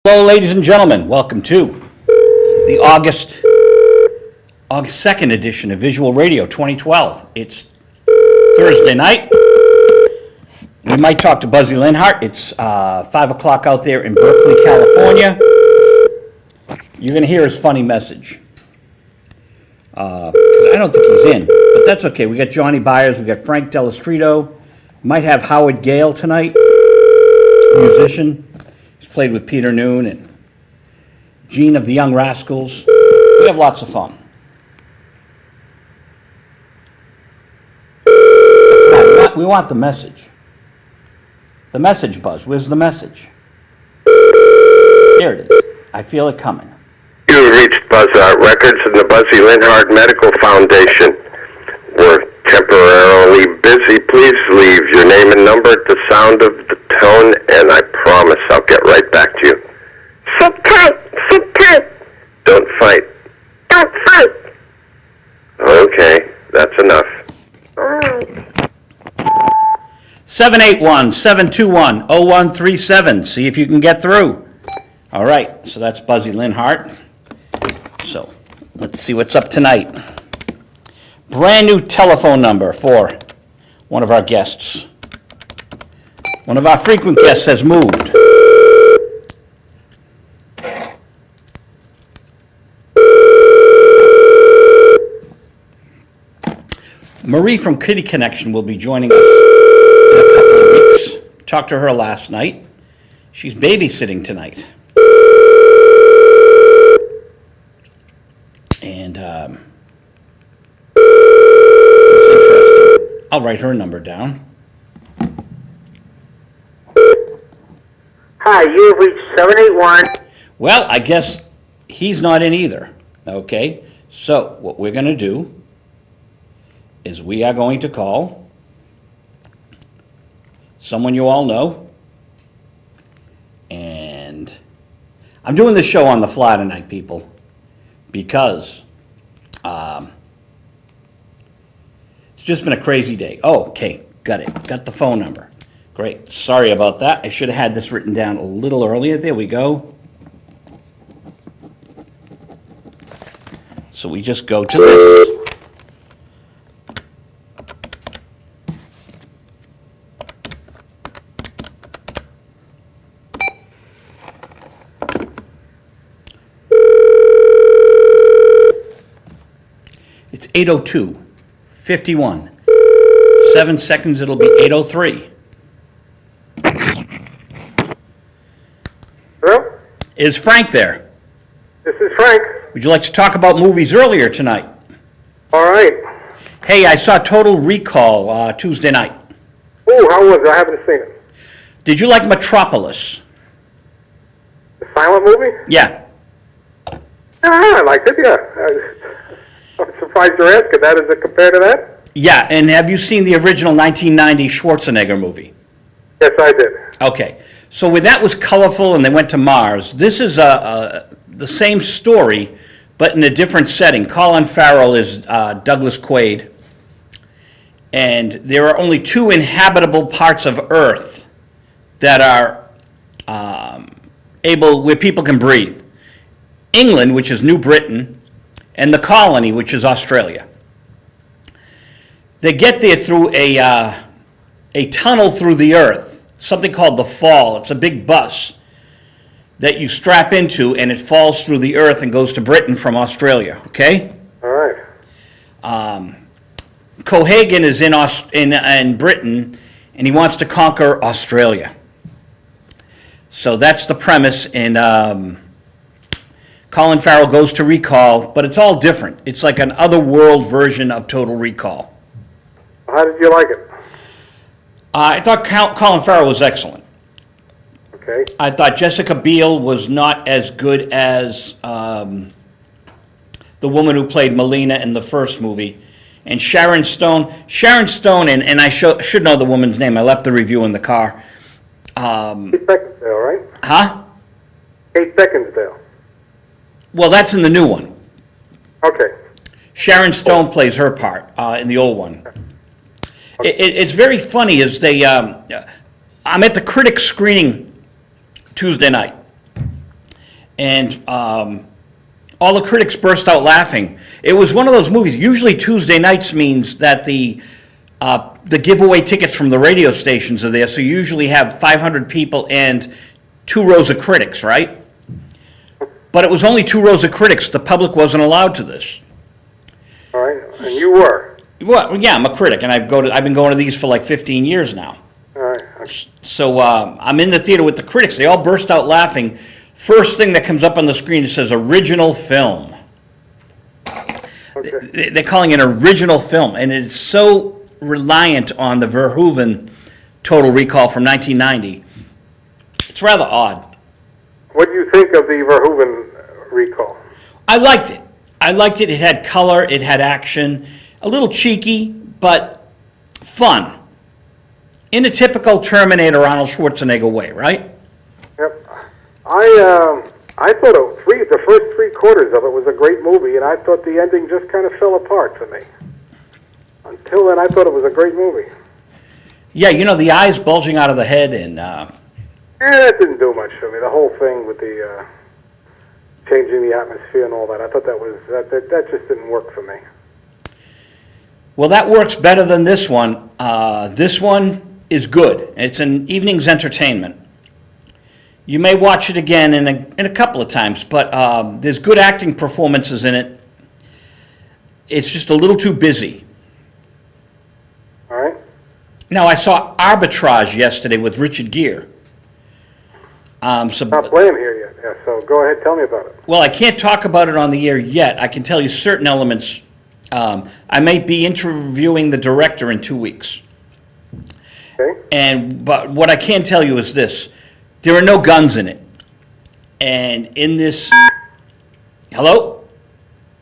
Hello, ladies and gentlemen. Welcome to the August 2nd edition of Visual Radio 2012. It's Thursday night. We might talk to Buzzy Linhart. It's 5 o'clock out there in Berkeley, California. You're going to hear his funny message. 'Cause I don't think he's in, but that's okay. We got Johnny Byers. We got Frank Dello Stritto. Might have Howard Gale tonight, musician. Played with Peter Noon and Gene of the Young Rascals. We have lots of fun. We want the message. The message, Buzz. Where's the message? Here it is. I feel it coming. You reached Buzz Art Records and the Buzzy Linhart Medical Foundation. We're temporarily busy. Please leave your name and number at the sound of the tone, and I promise I'll get right back to you. Sit tight, sit tight. Don't fight. Don't fight. Okay, that's enough. 781-721-0137. See if you can get through. All right, so that's Buzzy Linhart. So let's see what's up tonight. Brand new telephone number for one of our guests. One of our frequent guests has moved. Marie from Kitty Connection will be joining us in a couple of weeks. Talked to her last night. She's babysitting tonight. And it's interesting. I'll write her number down. Hi, you have reached 781. Well, I guess he's not in either. Okay, so what we're going to do is we are going to call someone you all know. And I'm doing this show on the fly tonight, people, because it's just been a crazy day. Oh, okay, got it. Got the phone number. Great. Sorry about that. I should have had this written down a little earlier. There we go. So we just go to this. It's 8:02:51. 7 seconds, it'll be 8:03. Hello? Is Frank there? This is Frank. Would you like to talk about movies earlier tonight? All right. Hey, I saw Total Recall Tuesday night. Oh, how was it? I haven't seen it. Did you like Metropolis? The silent movie? Yeah. I liked it, yeah. I'm surprised you're asking that. Is it compared to that? Yeah, and have you seen the original 1990 Schwarzenegger movie? Yes, I did. Okay, so where that was colorful and they went to Mars, this is the same story, but in a different setting. Colin Farrell is Douglas Quaid, and there are only two inhabitable parts of Earth that are where people can breathe. England, which is New Britain, and the colony, which is Australia. They get there through a tunnel through the earth, something called the Fall. It's a big bus that you strap into, and it falls through the earth and goes to Britain from Australia, okay? All right. Cohagen is in Britain, and he wants to conquer Australia. So that's the premise, and Colin Farrell goes to Recall, but it's all different. It's like an otherworld version of Total Recall. How did you like it? I thought Colin Farrell was excellent. Okay. I thought Jessica Biel was not as good as the woman who played Melina in the first movie. And Sharon Stone, and I should know the woman's name. I left the review in the car. Kate Beckinsale, right? Huh? Kate Beckinsale. Well, that's in the new one. Okay. Sharon Stone plays her part in the old one. It's very funny as they, I'm at the critic screening Tuesday night, and all the critics burst out laughing. It was one of those movies. Usually Tuesday nights means that the giveaway tickets from the radio stations are there, so you usually have 500 people and 2 rows of critics, right? But it was only 2 rows of critics. The public wasn't allowed to this. All right, and you were. Well, yeah, I'm a critic, and I've been going to these for like 15 years now. All right. So I'm in the theater with the critics. They all burst out laughing. First thing that comes up on the screen, it says original film. Okay. They're calling it original film, and it's so reliant on the Verhoeven Total Recall from 1990. It's rather odd. What do you think of the Verhoeven recall? I liked it. It had color, it had action, a little cheeky, but fun. In a typical Terminator Arnold Schwarzenegger way, right? Yep. I thought the first 3 quarters of it was a great movie, and I thought the ending just kind of fell apart for me. Until then, I thought it was a great movie. Yeah, the eyes bulging out of the head, and That didn't do much for me. The whole thing with the changing the atmosphere and all that, I thought that just didn't work for me. well, that works better than this one. This one is good. It's an evening's entertainment. You may watch it again in a couple of times, but there's good acting performances in it. It's just a little too busy. All right. Now, I saw Arbitrage yesterday with Richard Gere. Not playing here yet. Yeah, so go ahead, tell me about it. Well, I can't talk about it on the air yet. I can tell you certain elements. I may be interviewing the director in 2 weeks. Okay. But what I can tell you is this. There are no guns in it. And in this... Hello?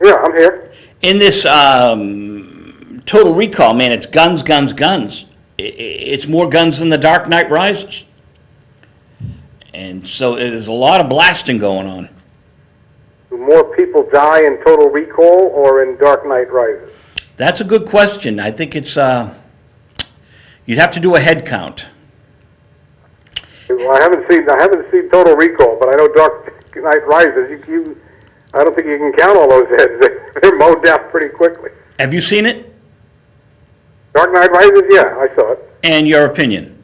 Yeah, I'm here. In this Total Recall, man, it's guns, guns, guns. It's more guns than The Dark Knight Rises. And so there's a lot of blasting going on. Do more people die in Total Recall or in Dark Knight Rises? That's a good question. I think it's... you'd have to do a head count. Well, I haven't seen Total Recall, but I know Dark Knight Rises. I don't think you can count all those heads. They're mowed down pretty quickly. Have you seen it? Dark Knight Rises, yeah, I saw it. And your opinion?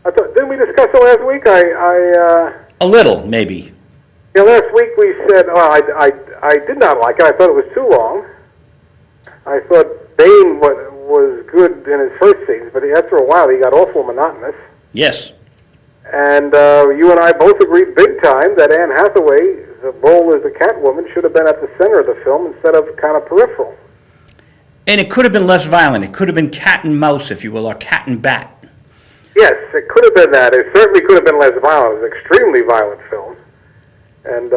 Didn't we discuss it last week? A little, maybe. Yeah, last week we said, well, I did not like it. I thought it was too long. I thought Bane was good in his first scenes, but after a while he got awful monotonous. Yes. And you and I both agreed big time that Anne Hathaway, the role as the Catwoman, should have been at the center of the film instead of kind of peripheral. And it could have been less violent. It could have been cat and mouse, if you will, or cat and bat. Yes, it could have been that. It certainly could have been less violent. It was an extremely violent film. And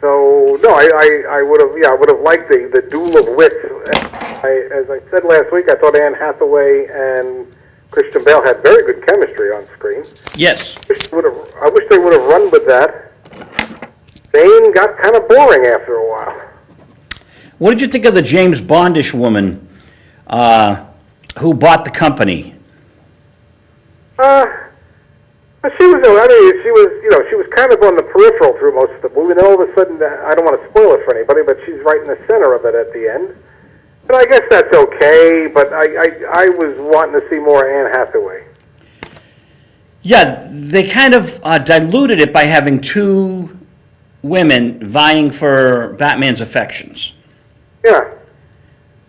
so, no, I would have liked the duel of wits. As I said last week, I thought Anne Hathaway and Christian Bale had very good chemistry on screen. Yes. I wish they would have run with that. Bane got kind of boring after a while. What did you think of the James Bondish woman who bought the company? She was kind of on the peripheral through most of the movie, and all of a sudden, I don't want to spoil it for anybody, but she's right in the center of it at the end. But I guess that's okay, but I was wanting to see more Anne Hathaway. Yeah, they kind of diluted it by having 2 women vying for Batman's affections. Yeah.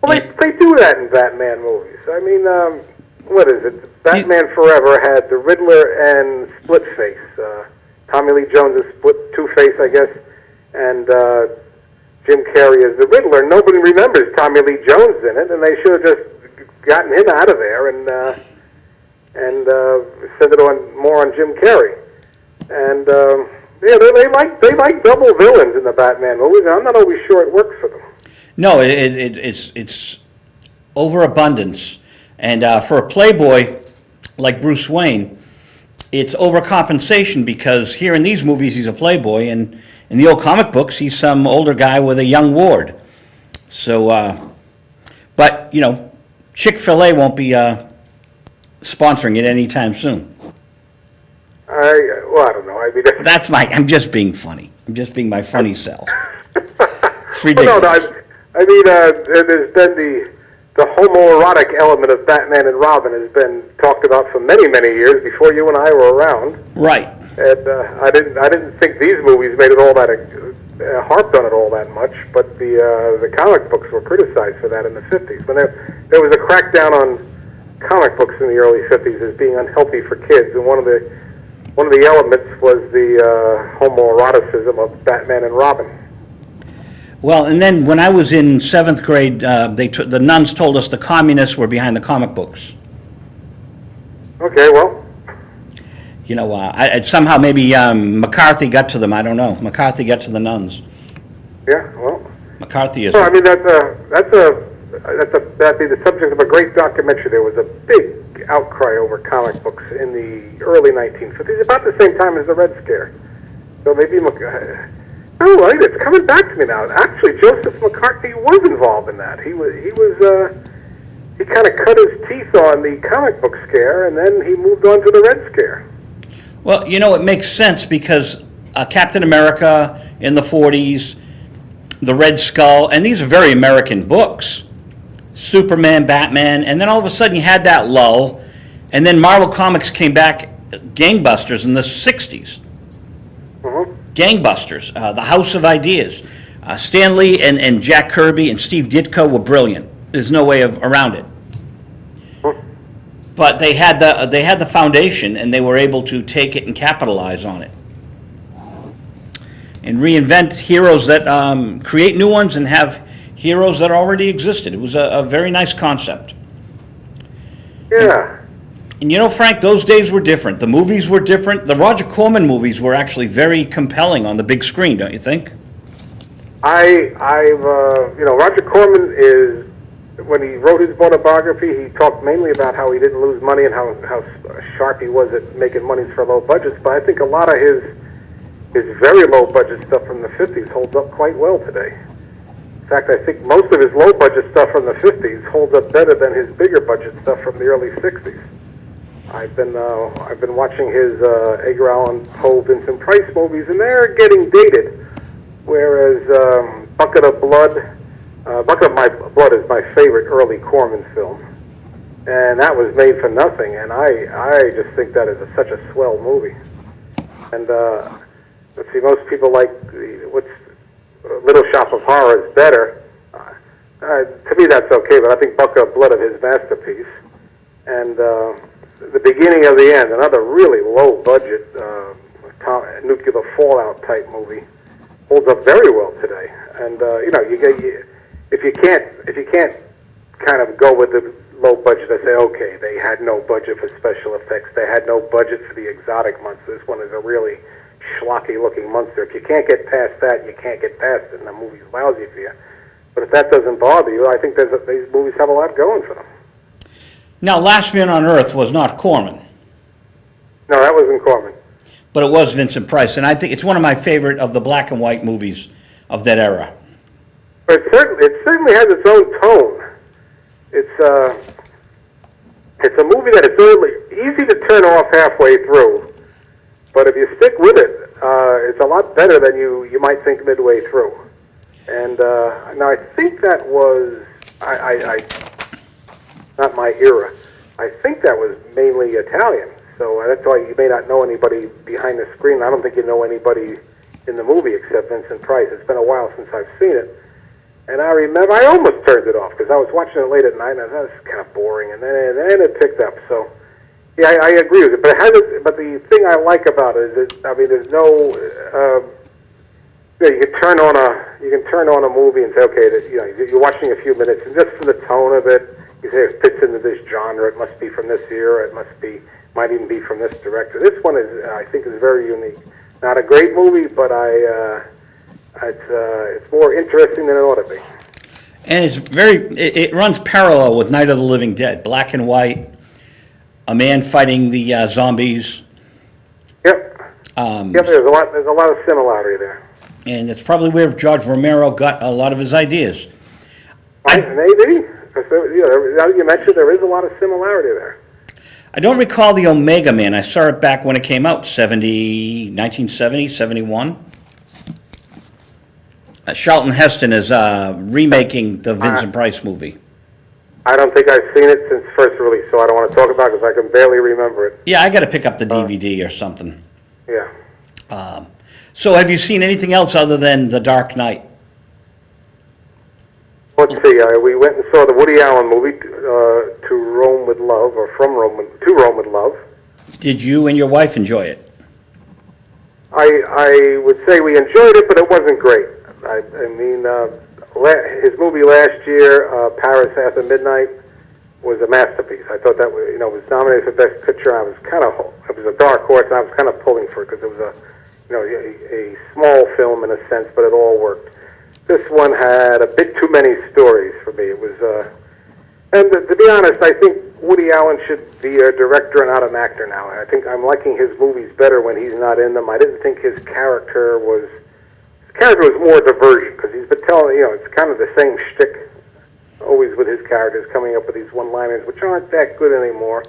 Well, they do that in Batman movies. I mean, what is it? Batman Forever had the Riddler and Split-Face. Tommy Lee Jones is Two-Face, I guess, and Jim Carrey is the Riddler. Nobody remembers Tommy Lee Jones in it, and they should have just gotten him out of there and sent it more on Jim Carrey. And yeah, they like double villains in the Batman movies. I'm not always sure it works for them. No, it's overabundance. And for a playboy like Bruce Wayne, it's overcompensation because here in these movies he's a playboy, and in the old comic books he's some older guy with a young ward. So, but, Chick-fil-A won't be sponsoring it anytime soon. I don't know. mean, I'm just being funny. I'm just being my funny self. It's well, ridiculous. no, I mean, there's been the homoerotic element of Batman and Robin has been talked about for many, many years before you and I were around. Right. And I didn't think these movies made it all that harped on it all that much. But the comic books were criticized for that in the 50s. When there was a crackdown on comic books in the early 50s as being unhealthy for kids, and one of the elements was the homoeroticism of Batman and Robin. Well, and then when I was in 7th grade, the nuns told us the communists were behind the comic books. Okay, well. You know, somehow maybe McCarthy got to them. I don't know. McCarthy got to the nuns. Yeah, well. McCarthyism. Well, I mean, that'd be the subject of a great documentary. There was a big outcry over comic books in the early 1950s, about the same time as the Red Scare. So maybe oh, right, it's coming back to me now. Actually, Joseph McCarthy was involved in that. He kind of cut his teeth on the comic book scare, and then he moved on to the Red Scare. Well, you know, it makes sense because Captain America in the 40s, the Red Skull, and these are very American books. Superman, Batman, and then all of a sudden you had that lull, and then Marvel Comics came back gangbusters in the 60s. Mm-hmm. Gangbusters, the House of Ideas. Stan Lee and Jack Kirby and Steve Ditko were brilliant. There's no way around it. But they had the foundation, and they were able to take it and capitalize on it, and reinvent heroes that create new ones and have heroes that already existed. It was a very nice concept. Yeah. And you know, Frank, those days were different. The movies were different. The Roger Corman movies were actually very compelling on the big screen, don't you think? Roger Corman is, when he wrote his autobiography, he talked mainly about how he didn't lose money and how sharp he was at making monies for low budgets. But I think a lot of his very low budget stuff from the 50s holds up quite well today. In fact, I think most of his low budget stuff from the 50s holds up better than his bigger budget stuff from the early 60s. I've been watching his Edgar Allan Poe, Vincent Price movies, and they're getting dated. Whereas Bucket of Blood is my favorite early Corman film, and that was made for nothing. And I just think that is such a swell movie. And let's see, most people like Little Shop of Horrors better. To me, that's okay, but I think Bucket of Blood is his masterpiece. And the beginning of the end, another really low-budget nuclear fallout type movie, holds up very well today. And if you can't kind of go with the low budget, I say, okay, they had no budget for special effects, they had no budget for the exotic monsters. This one is a really schlocky-looking monster. If you can't get past that, you can't get past it, and the movie's lousy for you. But if that doesn't bother you, I think these movies have a lot going for them. Now, Last Man on Earth was not Corman. No, that wasn't Corman. But it was Vincent Price, and I think it's one of my favorite of the black and white movies of that era. But it certainly has its own tone. It's a movie that it's easy to turn off halfway through, but if you stick with it, it's a lot better than you might think midway through. And now I think that was not my era. I think that was mainly Italian. So that's why you may not know anybody behind the screen. I don't think you know anybody in the movie except Vincent Price. It's been a while since I've seen it. And I remember I almost turned it off because I was watching it late at night and I thought, that's kind of boring. And then it picked up. So, yeah, I agree with it. But the thing I like about it is that, I mean, there's no... you can turn on a movie and say, okay, you're watching a few minutes, and just for the tone of it, you say it fits into this genre. It must be from this era. It might even be from this director. This one I think is very unique. Not a great movie, but it's more interesting than it ought to be. And it runs parallel with Night of the Living Dead, black and white, a man fighting the zombies. Yep. There's a lot of similarity there. And that's probably where George Romero got a lot of his ideas. Maybe. Now you mentioned there is a lot of similarity there. I don't recall the Omega Man. I saw it back when it came out, 1970, 71. Charlton Heston is remaking the Vincent Price movie. I don't think I've seen it since first release, so I don't want to talk about it because I can barely remember it. Yeah, I got to pick up the DVD or something. Yeah. So have you seen anything else other than The Dark Knight? Let's see. We went and saw the Woody Allen movie, To Rome with Love, or To Rome with Love. Did you and your wife enjoy it? I would say we enjoyed it, but it wasn't great. I mean, his movie last year, Paris After Midnight, was a masterpiece. I thought that was nominated for Best Picture. I was it was a dark horse, and I was kind of pulling for it because it was a small film in a sense, but it all worked. This one had a bit too many stories for me. It was, and to be honest, I think Woody Allen should be a director and not an actor now. I think I'm liking his movies better when he's not in them. I didn't think his character was more diversion because he's been telling, it's kind of the same shtick always with his characters, coming up with these one-liners, which aren't that good anymore.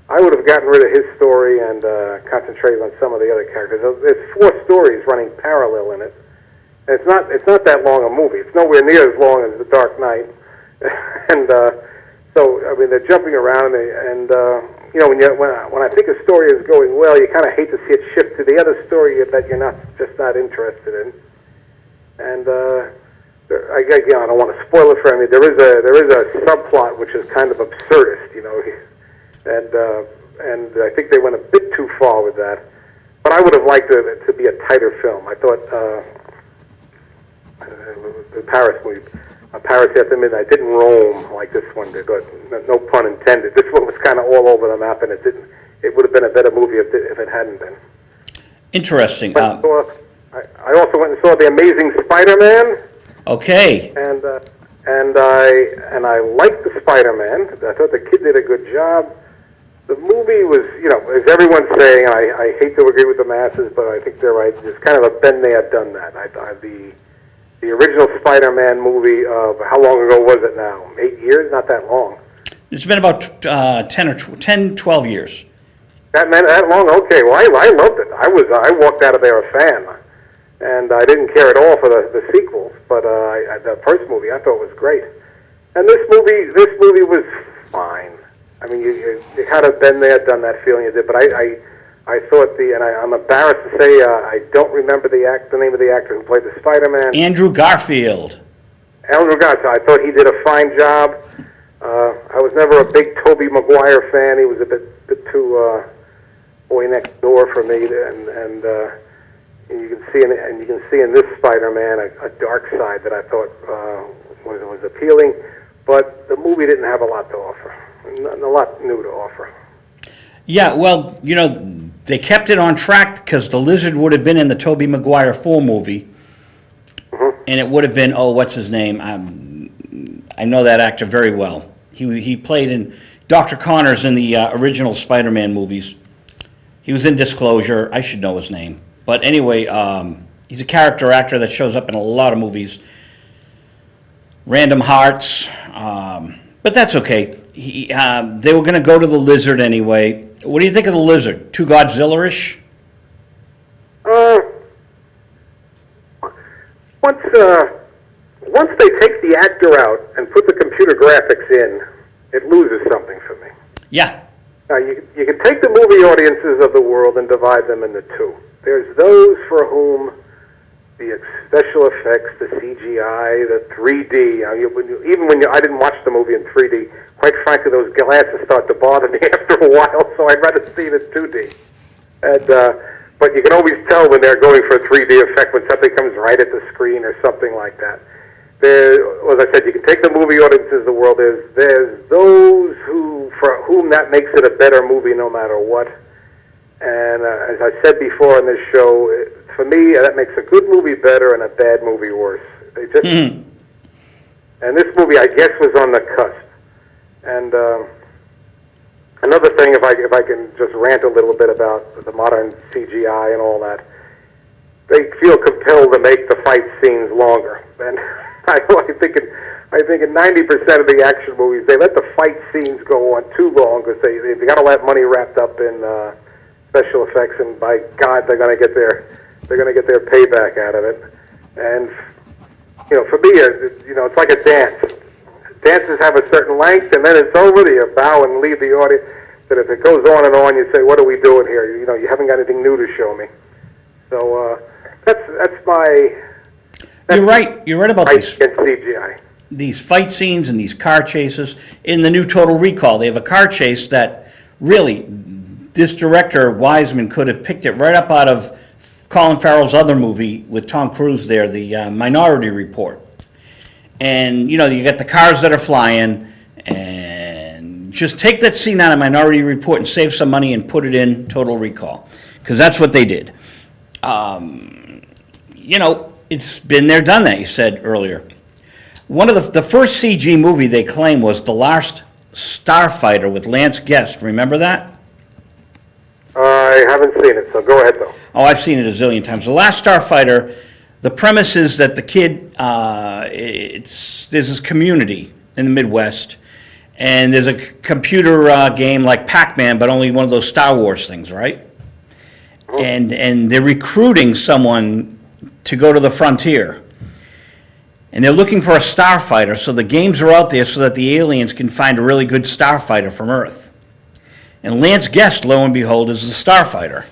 I would have gotten rid of his story and concentrated on some of the other characters. There's 4 stories running parallel in it. And it's not that long a movie. It's nowhere near as long as The Dark Knight. And so, I mean, they're jumping around, and when I think a story is going well, you kind of hate to see it shift to the other story that you're just not interested in. And I don't want to spoil it for me. There is a subplot which is kind of absurdist, and I think they went a bit too far with that. But I would have liked it to be a tighter film. I thought the Paris movie, Paris After Midnight, didn't roam like this one did. No pun intended. This one was kind of all over the map, and it didn't. It would have been a better movie if it hadn't been. Interesting. I also went and saw The Amazing Spider-Man. Okay. And I liked the Spider-Man. I thought the kid did a good job. The movie was, as everyone's saying, I hate to agree with the masses, but I think they're right. It's kind of a been there, done that. The original Spider-Man movie of, how long ago was it now? 8 years? Not that long. It's been about 10, 12 years. That long? Okay. Well, I loved it. I walked out of there a fan. And I didn't care at all for the sequels, but the first movie I thought was great. And this movie was fine. I mean, you had a been there, done that feeling you did, but I thought I'm embarrassed to say I don't remember the name of the actor who played the Spider-Man. Andrew Garfield. Andrew Garfield. I thought he did a fine job. I was never a big Tobey Maguire fan. He was a bit too boy next door for me, and you can see in this Spider-Man a dark side that I thought was appealing, but the movie didn't have a lot to offer, a lot new to offer. Yeah, well, they kept it on track because the Lizard would have been in the Tobey Maguire 4 movie, and it would have been, what's his name? I know that actor very well. He played in Dr. Connors in the original Spider-Man movies. He was in Disclosure. I should know his name. But anyway, he's a character actor that shows up in a lot of movies. Random Hearts, but that's okay. They were going to go to the Lizard anyway. What do you think of the Lizard? Too Godzilla-ish? Once they take the actor out and put the computer graphics in, it loses something for me. Yeah. Now, you can take the movie audiences of the world and divide them into two. There's those for whom the special effects, the CGI, the 3D, I didn't watch the movie in 3D. Quite frankly, those glasses start to bother me after a while, so I'd rather see it in 2D. But you can always tell when they're going for a 3D effect when something comes right at the screen or something like that. As I said, you can take the movie audiences of the world. There's those for whom that makes it a better movie no matter what. And as I said before on this show, for me, that makes a good movie better and a bad movie worse. And this movie, I guess, was on the cusp. And another thing, if I can just rant a little bit about the modern CGI and all that, they feel compelled to make the fight scenes longer. And I I think in 90% of the action movies, they let the fight scenes go on too long because they got all that money wrapped up in special effects, and by God, they're going to get their payback out of it. And for me, it's like a dance. Dances have a certain length, and then it's over. You bow and leave the audience. But if it goes on and on, you say, "What are we doing here?" You haven't got anything new to show me. So that's my. You're right. You're right about these CGI. These fight scenes and these car chases. In the new Total Recall, they have a car chase that really, this director Wiseman could have picked it right up out of Colin Farrell's other movie with Tom Cruise there, the Minority Report. And you got the cars that are flying, and just take that scene out of Minority Report and save some money and put it in Total Recall, because that's what they did. It's been there, done that, you said earlier. One of the first CG movie they claim was The Last Starfighter with Lance Guest. Remember that? I haven't seen it, so go ahead, though. Oh, I've seen it a zillion times. The Last Starfighter, the premise is that the kid, there's this community in the Midwest, and there's a computer game like Pac-Man, but only one of those Star Wars things, right? Oh. And they're recruiting someone to go to the frontier. And they're looking for a starfighter, so the games are out there so that the aliens can find a really good starfighter from Earth. And Lance Guest, lo and behold, is the starfighter.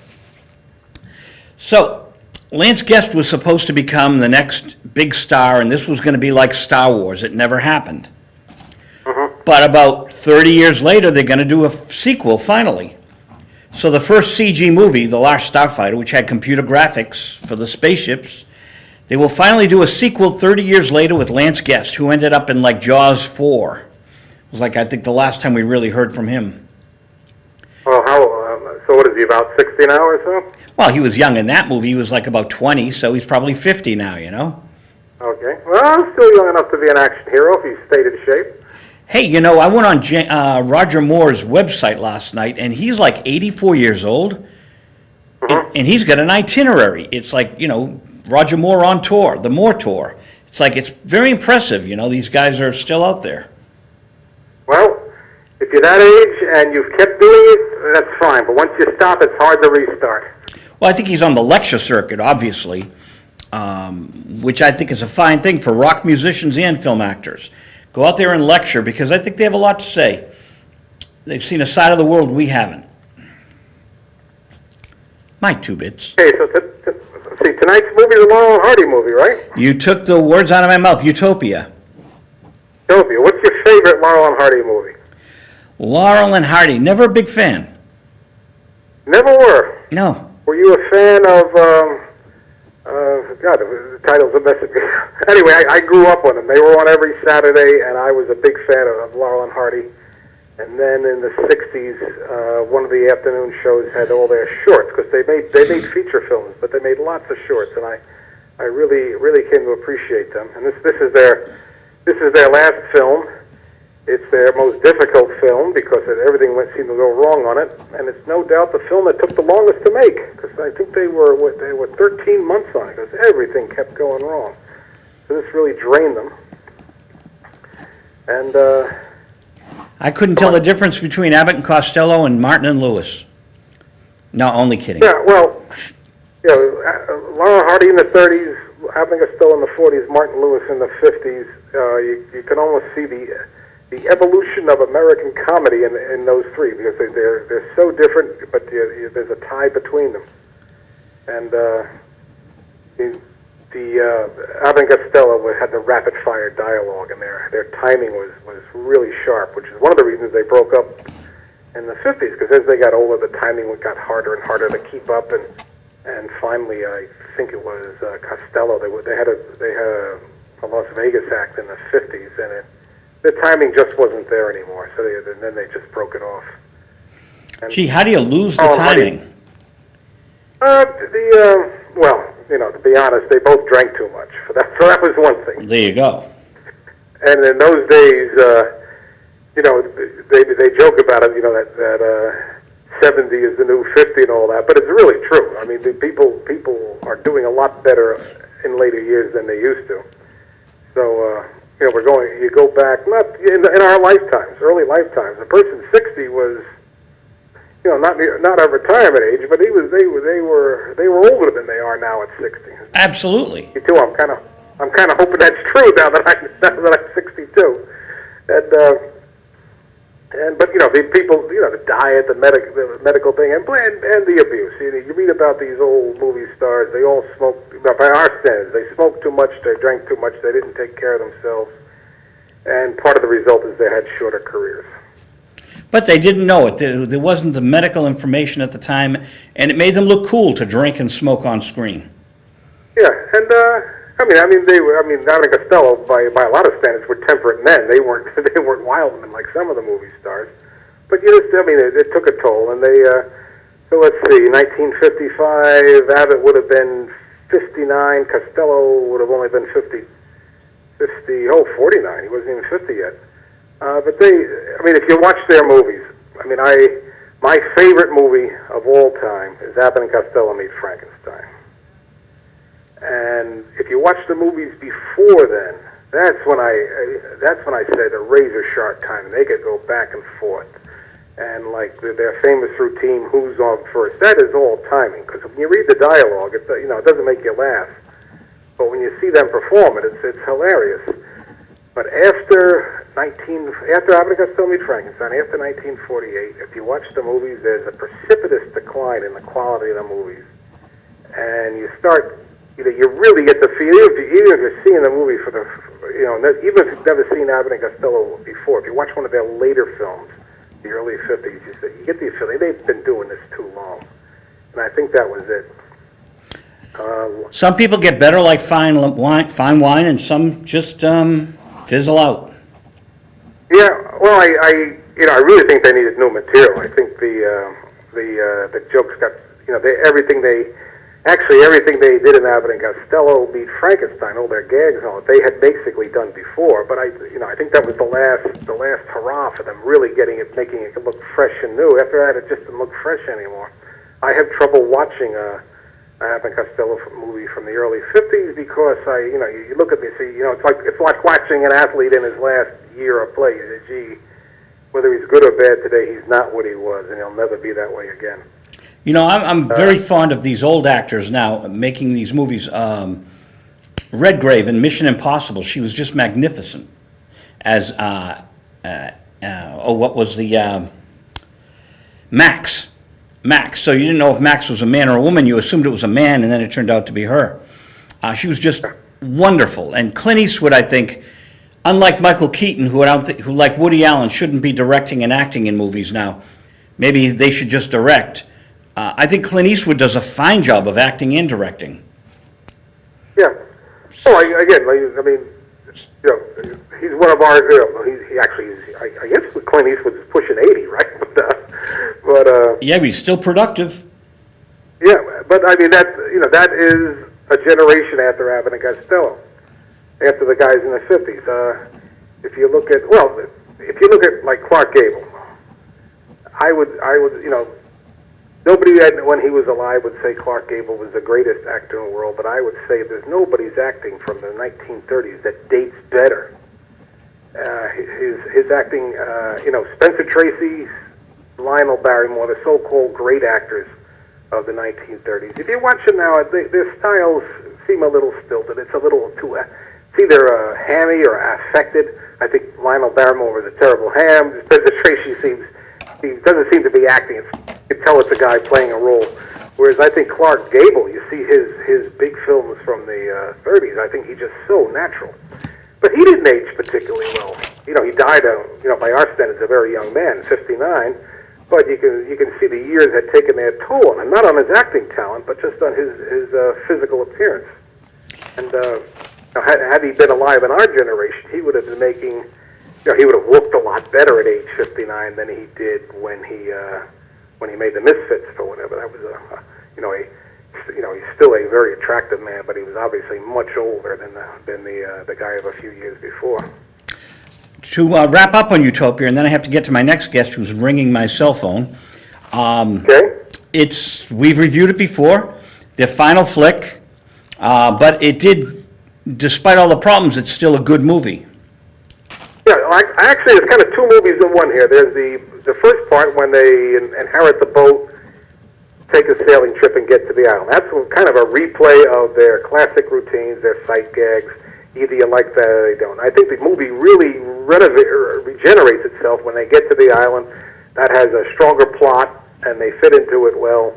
So, Lance Guest was supposed to become the next big star, and this was going to be like Star Wars. It never happened. But about 30 years later, they're going to do a sequel, finally. So the first CG movie, The Last Starfighter, which had computer graphics for the spaceships, they will finally do a sequel 30 years later with Lance Guest, who ended up in like Jaws 4. It was like, I think, the last time we really heard from him. Well, so what is he, about 60 now or so? Well, he was young in that movie. He was like about 20, so he's probably 50 now, Okay. Well, I'm still young enough to be an action hero if he stayed in shape. Hey, I went on Roger Moore's website last night, and he's like 84 years old, and he's got an itinerary. It's like, Roger Moore on tour, the Moore Tour. It's very impressive, these guys are still out there. Well, if you're that age and you've kept doing it, that's fine. But once you stop, it's hard to restart. Well, I think he's on the lecture circuit, obviously, which I think is a fine thing for rock musicians and film actors. Go out there and lecture, because I think they have a lot to say. They've seen a side of the world we haven't. My 2 bits. Okay, so see, tonight's movie is a Laurel and Hardy movie, right? You took the words out of my mouth. Utopia. Utopia. What's your favorite Laurel and Hardy movie? Laurel and Hardy. Never a big fan. Never were? No. Were you a fan of, God, the title's a mess. Anyway, I grew up on them. They were on every Saturday, and I was a big fan of Laurel and Hardy. And then in the 60s, one of the afternoon shows had all their shorts, because they made feature films, but they made lots of shorts, and I really came to appreciate them. And this is their last film. It's their most difficult film because everything seemed to go wrong on it, and it's no doubt the film that took the longest to make, because I think they were 13 months on it, because everything kept going wrong. So this really drained them. And I couldn't tell the difference between Abbott and Costello and Martin and Lewis. No, only kidding. Yeah, well, Laurel Hardy in the 30s, Abbott and Costello in the 40s, Martin Lewis in the 50s. You can almost see the evolution of American comedy in those three, because they're so different, but there's a tie between them. And the Abbott and Costello had the rapid fire dialogue, and their timing was really sharp, which is one of the reasons they broke up in the 50s, because as they got older, the timing got harder and harder to keep up, and finally, I think it was Costello. They had a Las Vegas act in the 50s, and the timing just wasn't there anymore. So then they just broke it off. And, gee, how do you lose the timing? Well, to be honest, they both drank too much. So that was one thing. There you go. And in those days, they joke about it, that 70 is the new 50 and all that, but it's really true. I mean, people are doing a lot better in later years than they used to. So you go back, not in our lifetimes, early lifetimes. A person 60 was, not a retirement age, but they were older than they are now at 60. Absolutely. Me too. I'm kind of hoping that's true now that I'm 62. But the people, the diet, the medical thing, and the abuse. You read about these old movie stars. They all smoked. By our standards, they smoked too much. They drank too much. They didn't take care of themselves, and part of the result is they had shorter careers. But they didn't know it. There wasn't the medical information at the time, and it made them look cool to drink and smoke on screen. Yeah, and Abbott and Costello, by a lot of standards, were temperate men. They weren't wild men like some of the movie stars. But it took a toll, and they. So let's see, 1955, Abbott would have been 59. Costello would have only been 49. He wasn't even 50 yet. But if you watch their movies, my favorite movie of all time is Abbott and Costello Meet Frankenstein. And if you watch the movies before then, that's when I say the razor sharp time. They could go back and forth, and like their famous routine, "Who's on first?" That is all timing. Because when you read the dialogue, it doesn't make you laugh, but when you see them perform it, it's hilarious. But after Abbott and Costello Meet Frankenstein, after 1948, if you watch the movies, there's a precipitous decline in the quality of the movies, and you start. You really get the feeling, even if you're seeing the movie even if you've never seen Abbott and Costello before, if you watch one of their later films, the early 50s, you get the feeling they've been doing this too long. And I think that was it. Some people get better like fine wine, and some just fizzle out. Yeah, well, I really think they needed new material. I think the jokes got, everything they did in Abbott and Costello Meet Frankenstein, all their gags and all that, they had basically done before. But I think that was the last hurrah for them, really making it look fresh and new. After that, it just didn't look fresh anymore. I have trouble watching Abbott and Costello movie from the early 50s because you look at me, see, it's like watching an athlete in his last year of play. Gee, whether he's good or bad today, he's not what he was, and he'll never be that way again. I'm very fond of these old actors now making these movies. Redgrave in Mission Impossible, she was just magnificent. As what was the Max? Max. So you didn't know if Max was a man or a woman. You assumed it was a man, and then it turned out to be her. She was just wonderful. And Clint Eastwood, I think, unlike Michael Keaton, who like Woody Allen shouldn't be directing and acting in movies now. Maybe they should just direct. I think Clint Eastwood does a fine job of acting and directing. Yeah. He's one of our. He actually is. I guess Clint Eastwood is pushing 80, right? Yeah, but he's still productive. Yeah, but that is a generation after Abbott and Costello, after the guys in the 50s. If you look at like Clark Gable, I would nobody when he was alive would say Clark Gable was the greatest actor in the world, but I would say there's nobody's acting from the 1930s that dates better. His acting, Spencer Tracy, Lionel Barrymore, the so-called great actors of the 1930s. If you watch them now, their styles seem a little stilted. It's a little too, it's either hammy or affected. I think Lionel Barrymore was a terrible ham. Spencer Tracy doesn't seem to be acting. You can tell it's a guy playing a role. Whereas I think Clark Gable, you see his big films from the 30s, I think he's just so natural. But he didn't age particularly well. He died, by our standards, a very young man, 59. But you can see the years had taken their toll on him, not on his acting talent, but just on his physical appearance. And had he been alive in our generation, he would have been making, he would have looked a lot better at age 59 than he did when he made the Misfits or whatever. That was he's still a very attractive man, but he was obviously much older than the guy of a few years before. To wrap up on Utopia, and then I have to get to my next guest who's ringing my cell phone. Okay. We've reviewed it before, the final flick, but it did, despite all the problems, it's still a good movie. Yeah, actually, there's kind of two movies in one here. There's the first part when they inherit the boat, take a sailing trip, and get to the island. That's kind of a replay of their classic routines, their sight gags. Either you like that or they don't. I think the movie really regenerates itself when they get to the island. That has a stronger plot, and they fit into it well.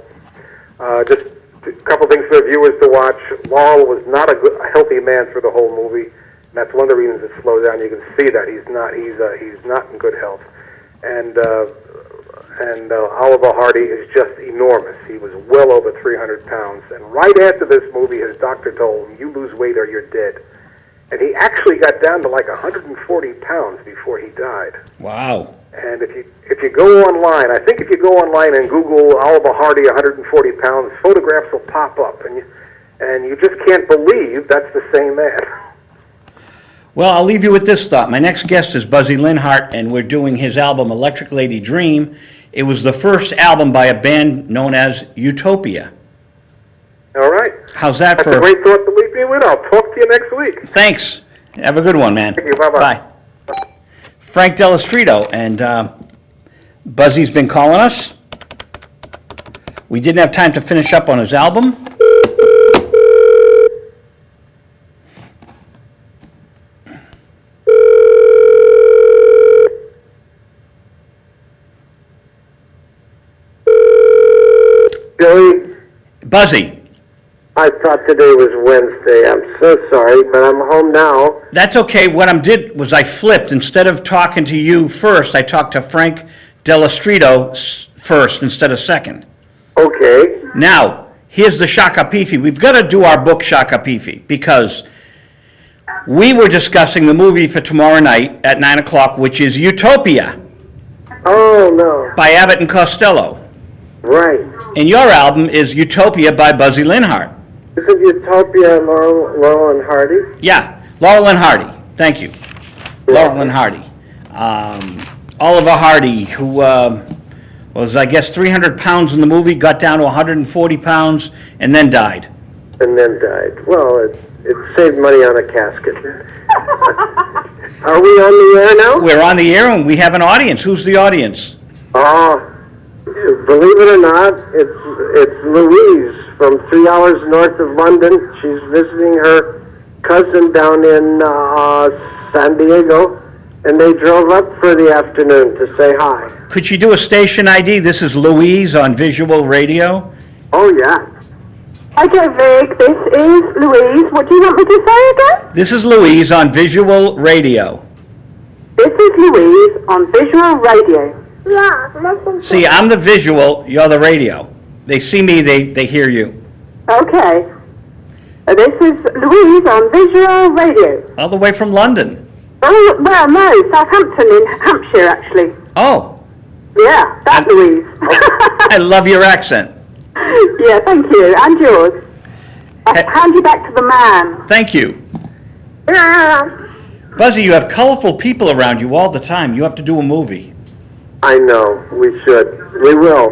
Just a couple things for the viewers to watch. Laurel was not a healthy man for the whole movie. And that's one of the reasons it slowed down. You can see that he's not in good health. And Oliver Hardy is just enormous. He was well over 300 pounds. And right after this movie, his doctor told him, "You lose weight or you're dead." And he actually got down to like 140 pounds before he died. Wow. And if you go online, I think if you go online and Google Oliver Hardy 140 pounds, photographs will pop up, and you just can't believe that's the same man. Well, I'll leave you with this thought. My next guest is Buzzy Linhart, and we're doing his album Electric Lady Dream. It was the first album by a band known as Utopia. All right. How's that That's a great thought to leave me with. I'll talk to you next week. Thanks. Have a good one, man. Thank you. Bye-bye. Bye. Frank Dello Stritto, and Buzzy's been calling us. We didn't have time to finish up on his album. Billy? Buzzy. I thought today was Wednesday. I'm so sorry, but I'm home now. That's okay. What I did was I flipped. Instead of talking to you first, I talked to Frank Dello Stritto first instead of second. Okay. Now, here's the Shaka Pifi. We've got to do our book Shaka Pifi because we were discussing the movie for tomorrow night at 9 o'clock, which is Utopia Oh, no. by Abbott and Costello. Right. And your album is Utopia by Buzzy Linhart. Isn't Utopia Laurel and Hardy? Yeah, Laurel and Hardy. Thank you. Laurel and Hardy. Oliver Hardy, who was, I guess, 300 pounds in the movie, got down to 140 pounds, and then died. And then died. Well, it saved money on a casket. Are we on the air now? We're on the air, and we have an audience. Who's the audience? Believe it or not, it's Louise from 3 hours north of London. She's visiting her cousin down in San Diego, and they drove up for the afternoon to say hi. Could she do a station ID? This is Louise on Visual Radio. Oh, yeah. Okay, Vic, this is Louise. What do you want me to say again? This is Louise on Visual Radio. This is Louise on Visual Radio. Yeah, listen. See, I'm the visual, you're the radio. They see me, they hear you. Okay. This is Louise on Visual Radio. All the way from London. Oh, well, no, Southampton in Hampshire, actually. Oh. Yeah, that's Louise. I love your accent. Yeah, thank you. And yours. I'll hand you back to the man. Thank you. Yeah. Buzzy, you have colorful people around you all the time. You have to do a movie. I know. We should. We will.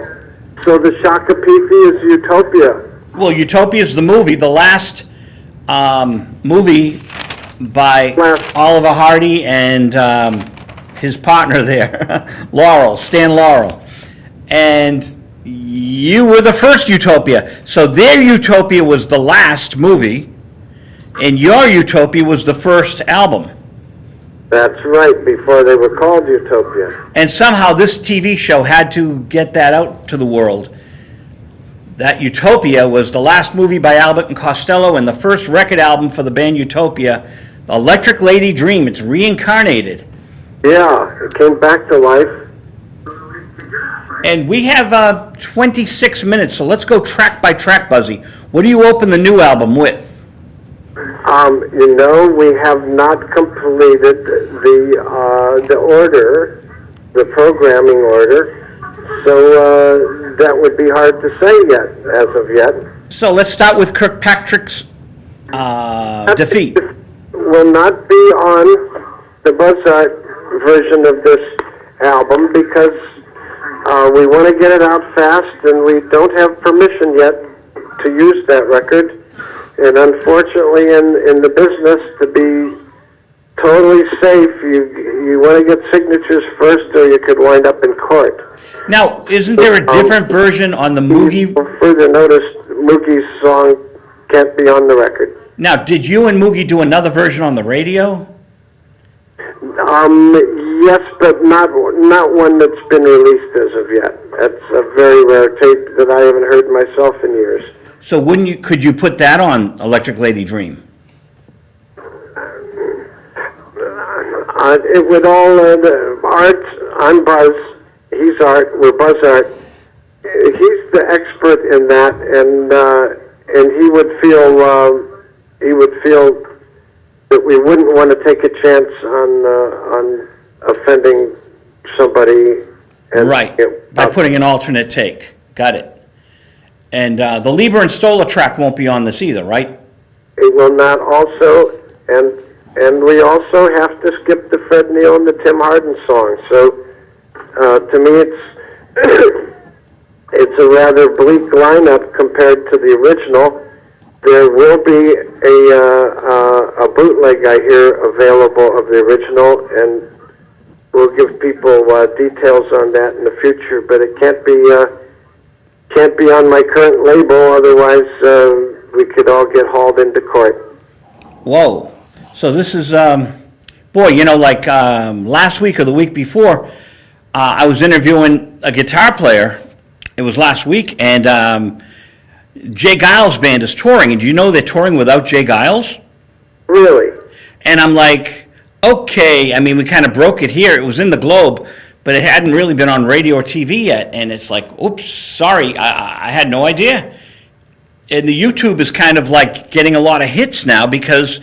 So the Shaka Pifi is Utopia. Well, Utopia is the movie, the last movie by Oliver Hardy and his partner there, Stan Laurel. And you were the first Utopia. So their Utopia was the last movie, and your Utopia was the first album. That's right, before they were called Utopia. And somehow this TV show had to get that out to the world. That Utopia was the last movie by Abbott and Costello and the first record album for the band Utopia, Electric Lady Dream. It's reincarnated. Yeah, it came back to life. And we have 26 minutes, so let's go track by track, Buzzy. What do you open the new album with? We have not completed the order, the programming order, so that would be hard to say yet, as of yet. So let's start with Kirkpatrick's defeat. Will not be on the Buzzy version of this album because we want to get it out fast, and we don't have permission yet to use that record. And unfortunately, in the business, to be totally safe. You want to get signatures first, or you could wind up in court. Now, isn't there a different version on the Moogie? For further notice, Moogie's song can't be on the record. Now, did you and Moogie do another version on the radio? Yes, but not one that's been released as of yet. That's a very rare tape that I haven't heard myself in years. So could you put that on Electric Lady Dream? It would all, Art, I'm Buzz, he's Art, we're Buzz Art. He's the expert in that, and he would feel that we wouldn't want to take a chance on offending somebody. And, Right, by putting an alternate take. Got it. And the Lieber and Stoller track won't be on this either, right? It will not also, and we also have to skip the Fred Neil and the Tim Hardin song. So to me, it's a rather bleak lineup compared to the original. There will be a bootleg, I hear, available of the original, and we'll give people details on that in the future. But it can't be on my current label, otherwise we could all get hauled into court. Whoa. So this is, boy, like last week or the week before, I was interviewing a guitar player. It was last week, and Jay Giles' band is touring. And do you know they're touring without Jay Giles? Really? And I'm like, okay. I mean, we kind of broke it here. It was in the Globe, but it hadn't really been on radio or TV yet. And it's like, oops, sorry, I had no idea. And the YouTube is kind of like getting a lot of hits now because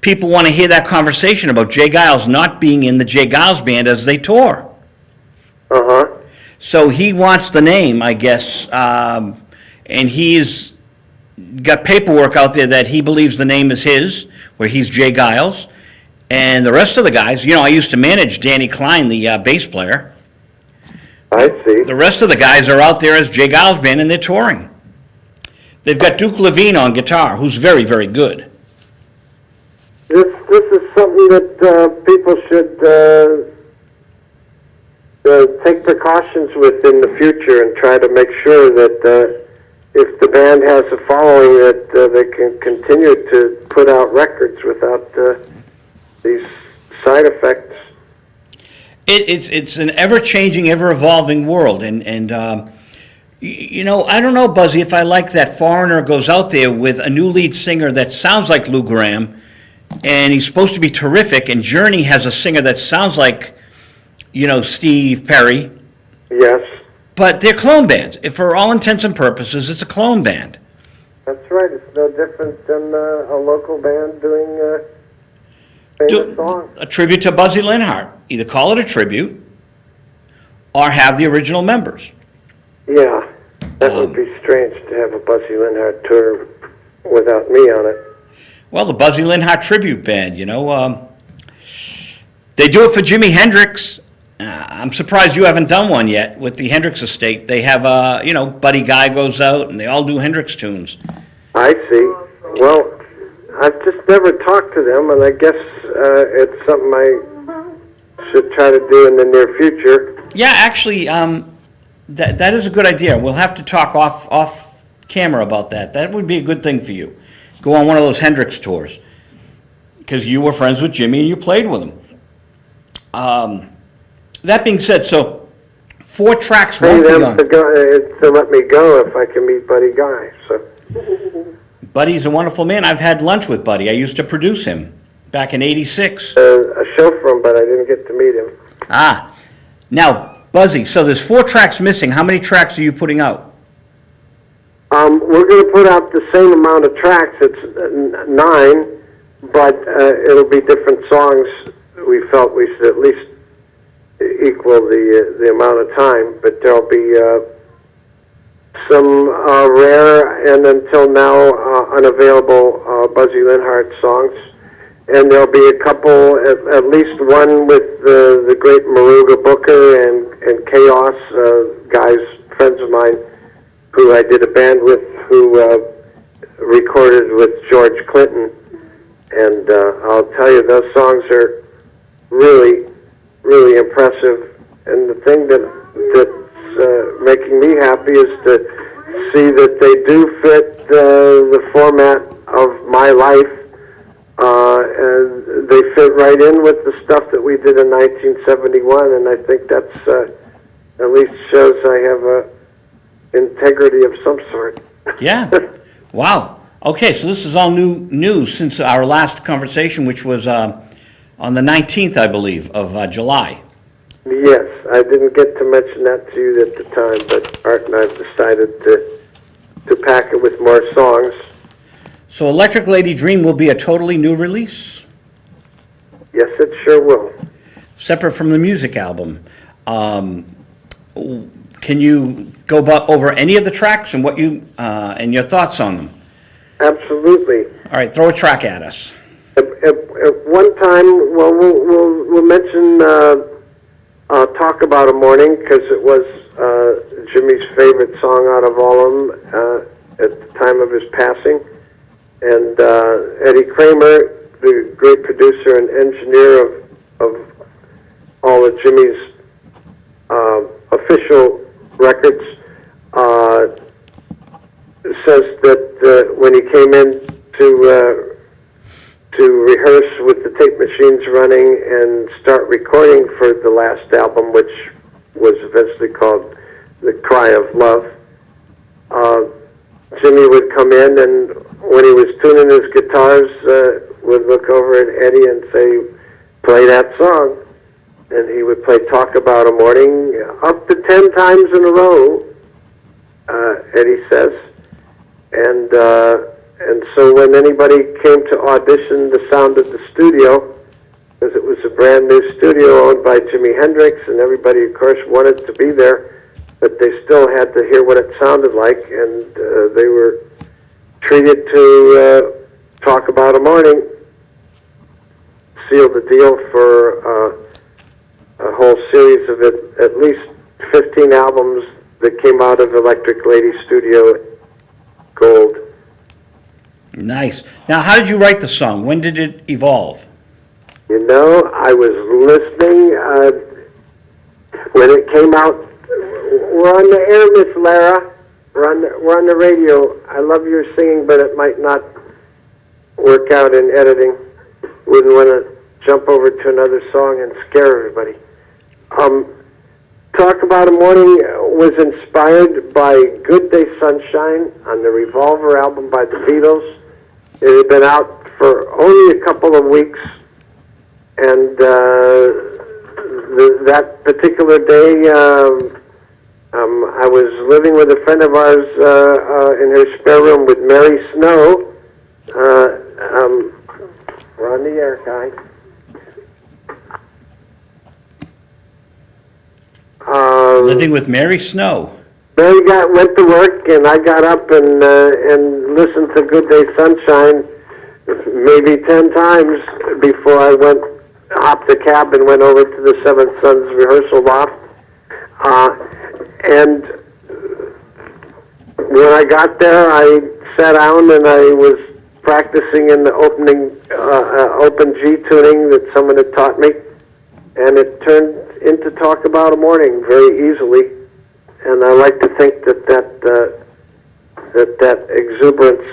people want to hear that conversation about Jay Giles not being in the Jay Giles band as they tour. Uh-huh. So he wants the name, I guess, and he's got paperwork out there that he believes the name is his, where he's Jay Giles. And the rest of the guys, I used to manage Danny Klein, the bass player. I see. The rest of the guys are out there as Jay Giles band, and they're touring. They've got Duke Levine on guitar, who's very, very good. This is something that people should take precautions with in the future and try to make sure that if the band has a following, that they can continue to put out records without these side effects. It's an ever-changing, ever-evolving world, and I don't know, Buzzy, if I like that Foreigner goes out there with a new lead singer that sounds like Lou Gramm, and he's supposed to be terrific, and Journey has a singer that sounds like, Steve Perry. Yes. But they're clone bands. For all intents and purposes, it's a clone band. That's right. It's no different than a local band doing a famous song. A tribute to Buzzy Linhart. Either call it a tribute or have the original members. Yeah, that would be strange to have a Buzzy Linhart tour without me on it. Well, the Buzzy Linhart tribute band, you know, they do it for Jimi Hendrix. I'm surprised you haven't done one yet with the Hendrix estate. They have, Buddy Guy goes out and they all do Hendrix tunes. I see. Well, I've just never talked to them, and I guess it's something I should try to do in the near future. Yeah, actually, that is a good idea. We'll have to talk off camera about that. That would be a good thing for you. Go on one of those Hendrix tours, because you were friends with Jimmy and you played with him. That being said, so 4 tracks won't be on. To let me go if I can meet Buddy Guy. So. Buddy's a wonderful man. I've had lunch with Buddy. I used to produce him back in '86. A show for him, but I didn't get to meet him. Ah, now Buzzy. So there's 4 tracks missing. How many tracks are you putting out? We're going to put out the same amount of tracks. It's 9, but it'll be different songs. We felt we should at least equal the amount of time, but there'll be some rare and until now unavailable Buzzy Linhart songs, and there'll be a couple, at least one with the great Maruga Booker and Chaos, guys, friends of mine, who I did a band with, who recorded with George Clinton, And I'll tell you, those songs are really, really impressive. And the thing that's making me happy is to see that they do fit the format of my life. And they fit right in with the stuff that we did in 1971, and I think that's at least shows I have a integrity of some sort. Yeah. Wow. Okay, so this is all new news since our last conversation, which was on the 19th, I believe, of July. Yes, I didn't get to mention that to you at the time, but Art and I have decided to pack it with more songs. So Electric Lady Dream will be a totally new release? Yes, it sure will. Separate from the music album. Can you go over any of the tracks and what you and your thoughts on them? Absolutely. All right, throw a track at us. At one time, well, we'll mention "Talk About a Morning" because it was Jimmy's favorite song out of all of them at the time of his passing. And Eddie Kramer, the great producer and engineer of all of Jimmy's official records, says that when he came in to rehearse with the tape machines running and start recording for the last album, which was eventually called "The Cry of Love," Jimmy would come in, and when he was tuning his guitars, would look over at Eddie and say, "Play that song." And he would play "Talk About a Morning" up to 10 times in a row, Eddie says. And so when anybody came to audition the sound of the studio, because it was a brand new studio owned by Jimi Hendrix, and everybody, of course, wanted to be there, but they still had to hear what it sounded like, and they were treated to "Talk About a Morning," sealed the deal for a whole series of at least 15 albums that came out of Electric Lady Studio Gold. Nice. Now, how did you write the song? When did it evolve? You know, I was listening when it came out. We're on the air, Miss Lara. We're on the radio. I love your singing, but it might not work out in editing. Wouldn't want to jump over to another song and scare everybody. "Talk About a Morning" was inspired by "Good Day Sunshine" on the Revolver album by the Beatles. It had been out for only a couple of weeks, and that particular day, I was living with a friend of ours in her spare room with Mary Snow. We're on the air, guys. Living with Mary Snow. Mary went to work, and I got up and listened to "Good Day Sunshine" maybe 10 times before I hopped a cab and went over to the Seventh Sons rehearsal loft. And when I got there, I sat down and I was practicing in the open G tuning that someone had taught me, and it turned into "Talk About a Morning" very easily. And I like to think that exuberance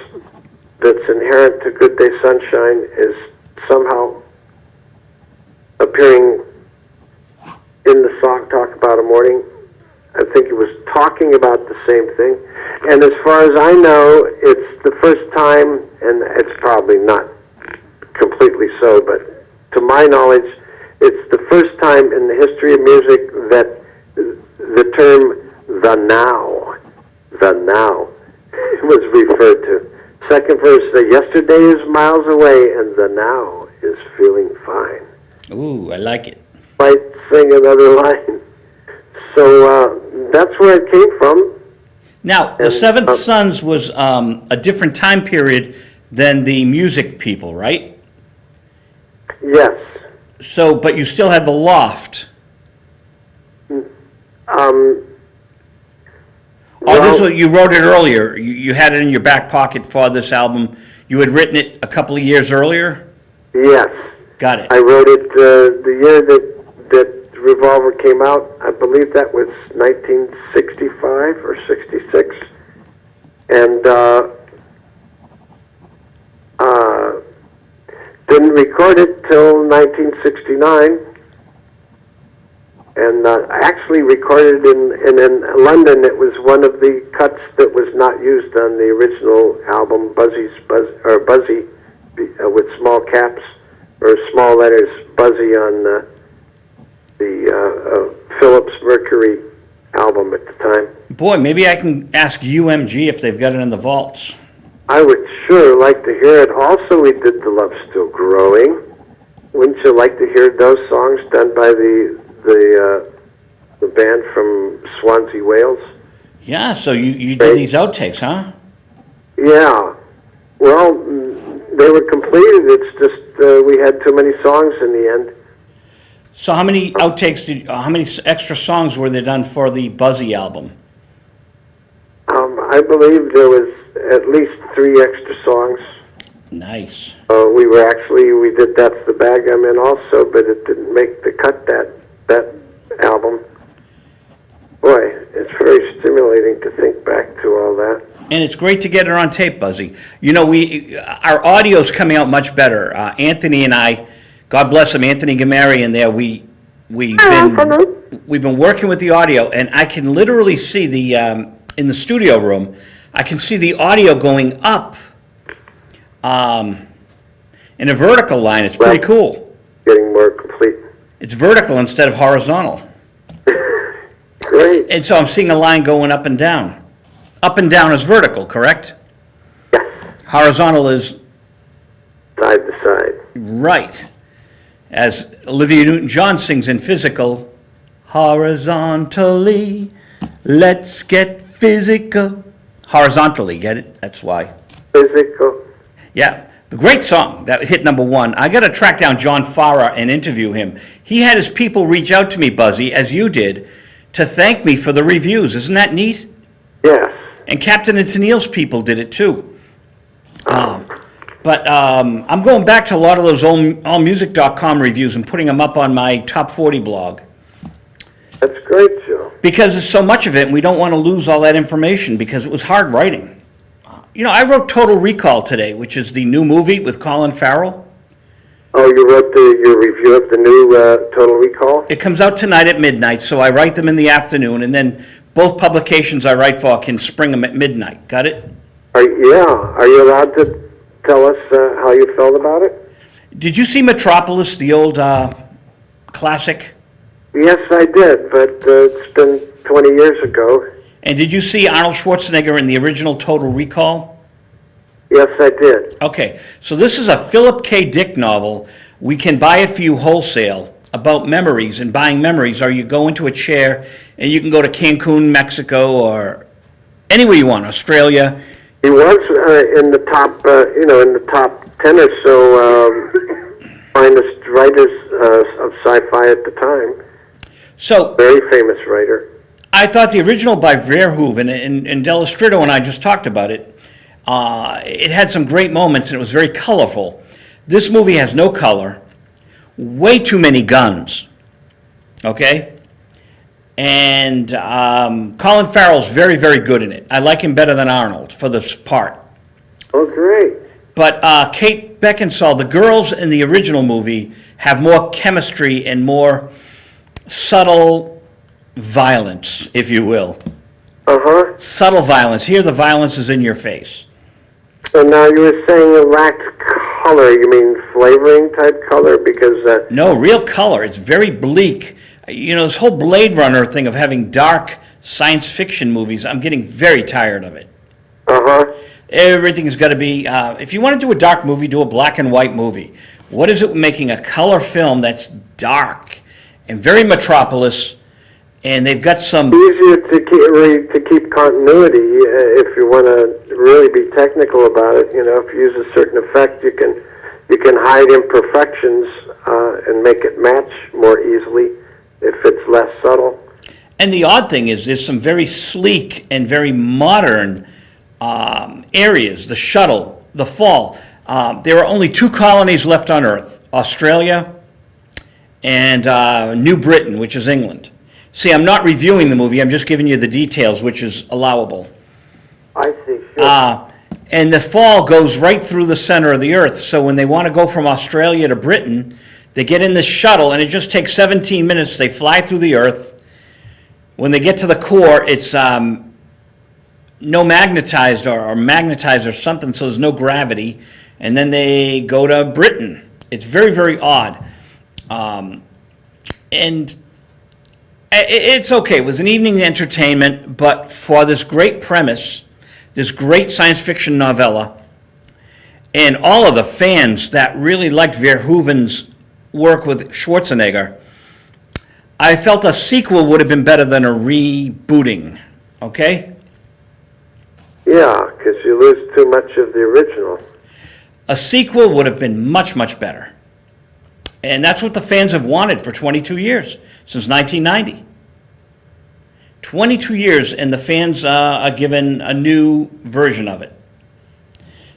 that's inherent to "Good Day Sunshine" is somehow appearing in the song "Talk About a Morning." I think it was talking about the same thing. And as far as I know, it's the first time, and it's probably not completely so, but to my knowledge, it's the first time in the history of music that the term the now was referred to. Second verse, "The yesterday is miles away and the now is feeling fine." Ooh, I like it. Might sing another line. So that's where it came from. Now, the Seventh Sons was a different time period than the music people, right? Yes. So, but you still had the loft. This was, you wrote it earlier. You had it in your back pocket for this album. You had written it a couple of years earlier? Yes. Got it. I wrote it the year that Revolver came out. I believe that was 1965 or 66. And didn't record it till 1969. And I actually recorded in London. It was one of the cuts that was not used on the original album, Buzzy with small caps or small letters, Buzzy on the Philips Mercury album at the time. Boy, maybe I can ask UMG if they've got it in the vaults. I would sure like to hear it. Also, we did The Love Still Growing. Wouldn't you like to hear those songs done by the band from Swansea, Wales? Yeah, so you did these outtakes, huh? Yeah. Well, they were completed. It's just we had too many songs in the end. So how many outtakes how many extra songs were there done for the Buzzy album? I believe there was at least 3 extra songs. Nice. We did That's the Bag I'm In also, but it didn't make the cut, that album. Boy, it's very stimulating to think back to all that. And it's great to get it on tape, Buzzy. You know, our audio's coming out much better. Anthony and I, God bless him, Anthony Gamari in there, we've been working with the audio, and I can literally see in the studio room, I can see the audio going up in a vertical line. It's pretty cool. Getting more complete. It's vertical instead of horizontal. Great. And so I'm seeing a line going up and down. Up and down is vertical, correct? Yes. Horizontal is... Side to side. Right. As Olivia Newton-John sings in Physical, horizontally, let's get physical. Horizontally, get it? That's why. Physical. Yeah. A great song. That hit #1. I got to track down John Farrar and interview him. He had his people reach out to me, Buzzy, as you did, to thank me for the reviews. Isn't that neat? Yes. And Captain and Tennille's people did it too. But I'm going back to a lot of those allmusic.com reviews and putting them up on my Top 40 blog. That's great, Joe. Because there's so much of it, and we don't want to lose all that information because it was hard writing. You know, I wrote Total Recall today, which is the new movie with Colin Farrell. Oh, you wrote your review of the new Total Recall? It comes out tonight at midnight, so I write them in the afternoon, and then both publications I write for can spring them at midnight. Got it? Are you allowed to tell us how you felt about it? Did you see Metropolis, the old classic? Yes, I did, but it's been 20 years ago. And did you see Arnold Schwarzenegger in the original Total Recall? Yes, I did. Okay, so this is a Philip K. Dick novel. We can buy it for you wholesale about memories and buying memories. Or you go into a chair and you can go to Cancun, Mexico, or anywhere you want, Australia. He was in the top, in the top 10 or so finest writers of sci-fi at the time. So very famous writer. I thought the original by Verhoeven and Dello Stritto and I just talked about it. It had some great moments and it was very colorful. This movie has no color, way too many guns, okay? And Colin Farrell's very, very good in it. I like him better than Arnold for this part. Oh, great. But Kate Beckinsale, the girls in the original movie have more chemistry and more subtle violence, if you will. Uh-huh. Subtle violence. Here the violence is in your face. So now you were saying it lacked color. You mean flavoring type color? Because no, real color. It's very bleak. You know, this whole Blade Runner thing of having dark science fiction movies, I'm getting very tired of it. Uh-huh. Everything's got to be, if you want to do a dark movie, do a black and white movie. What is it making a color film that's dark and very Metropolis, and they've got some... easier to keep continuity if you want to really be technical about it. You know, if you use a certain effect, you can hide imperfections and make it match more easily if it's less subtle. And the odd thing is there's some very sleek and very modern areas. The shuttle, the fall. There are only two colonies left on Earth, Australia and New Britain, which is England. See, I'm not reviewing the movie, I'm just giving you the details, which is allowable. I see, sure. And the fall goes right through the center of the Earth, so when they want to go from Australia to Britain, they get in this shuttle, and it just takes 17 minutes. They fly through the Earth. When they get to the core, it's no magnetized or magnetized or something, so there's no gravity. And then they go to Britain. It's very, very odd. And it's okay. It was an evening entertainment, but for this great premise, this great science fiction novella, and all of the fans that really liked Verhoeven's work with Schwarzenegger, I felt a sequel would have been better than a rebooting, okay? Yeah, because you lose too much of the original. A sequel would have been much, much better. And that's what the fans have wanted for 22 years, since 1990. 22 years, and the fans are given a new version of it.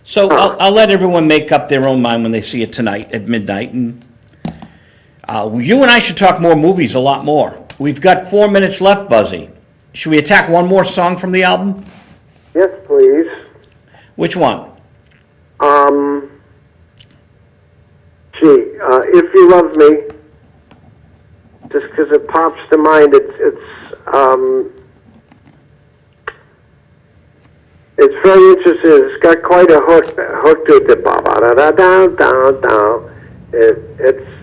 So I'll let everyone make up their own mind when they see it tonight at midnight. And you and I should talk more movies a lot more. We've got 4 minutes left, Buzzy. Should we attack one more song from the album? Yes, please. Which one? If You Love Me, just because it pops to mind, it's very interesting. It's got quite a hook to it.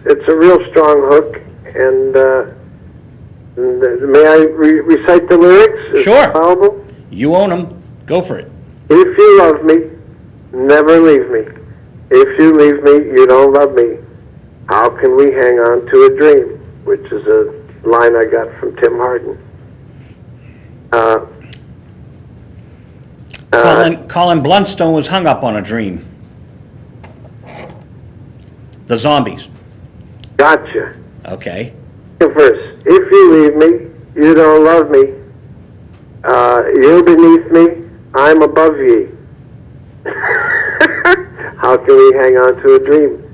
It's a real strong hook, and may I recite the lyrics? Is Sure. it possible? You own them. Go for it. If you love me, never leave me. If you leave me, you don't love me. How can we hang on to a dream? Which is a line I got from Tim Harden. Colin Blunstone was hung up on a dream. The Zombies. Gotcha. Okay. The verse. If you leave me, you don't love me. You're beneath me, I'm above ye. How can we hang on to a dream?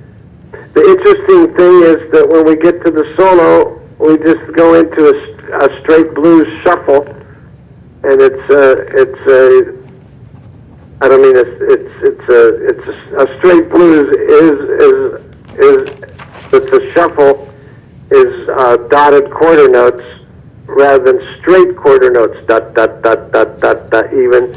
The interesting thing is that when we get to the solo, we just go into a straight blues shuffle, and it's a straight blues it's a shuffle is dotted quarter notes rather than straight quarter notes, dot dot dot dot dot dot. Even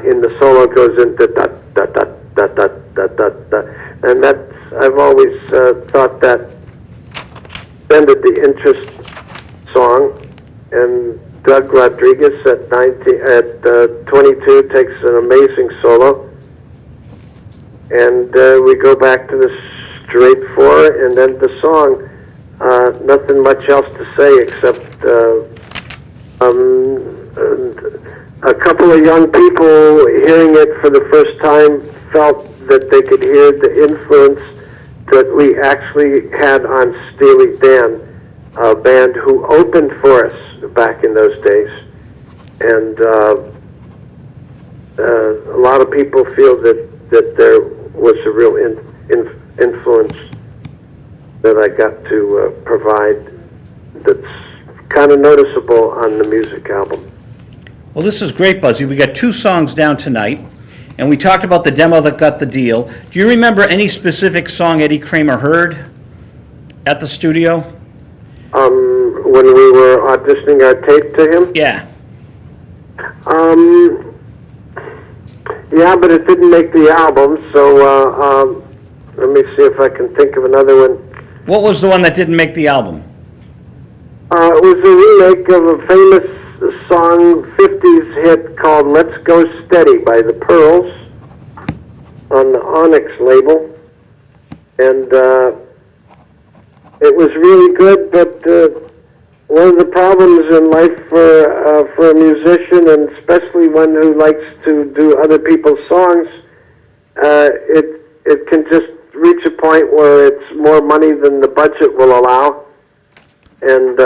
in the solo goes into dot dot dot dot dot dot dot dot, and that's, I've always thought that ended the interest song. And Doug Rodriguez at 22 takes an amazing solo, and we go back to the straight four and then the song. Nothing much else to say except a couple of young people hearing it for the first time felt that they could hear the influence that we actually had on Steely Dan, a band who opened for us back in those days. And a lot of people feel that there was a real influence that I got to provide that's kind of noticeable on the music album. Well, this is great, Buzzy. We got 2 songs down tonight, and we talked about the demo that got the deal. Do you remember any specific song Eddie Kramer heard at the studio? When we were auditioning our tape to him? Yeah. Yeah, but it didn't make the album, so let me see if I can think of another one. What was the one that didn't make the album? It was a remake of a famous song, 50s hit called Let's Go Steady by the Pearls on the Onyx label. And it was really good, but one of the problems in life for a musician, and especially one who likes to do other people's songs, it can just reach a point where it's more money than the budget will allow. And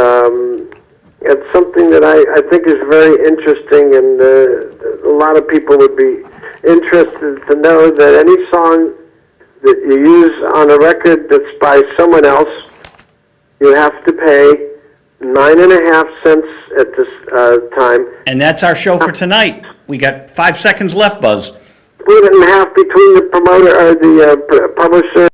it's something that I think is very interesting, and a lot of people would be interested to know that any song that you use on a record that's by someone else, you have to pay 9.5 cents at this time. And that's our show for tonight. We got 5 seconds left, Buzz. Split it in half between the promoter or the publisher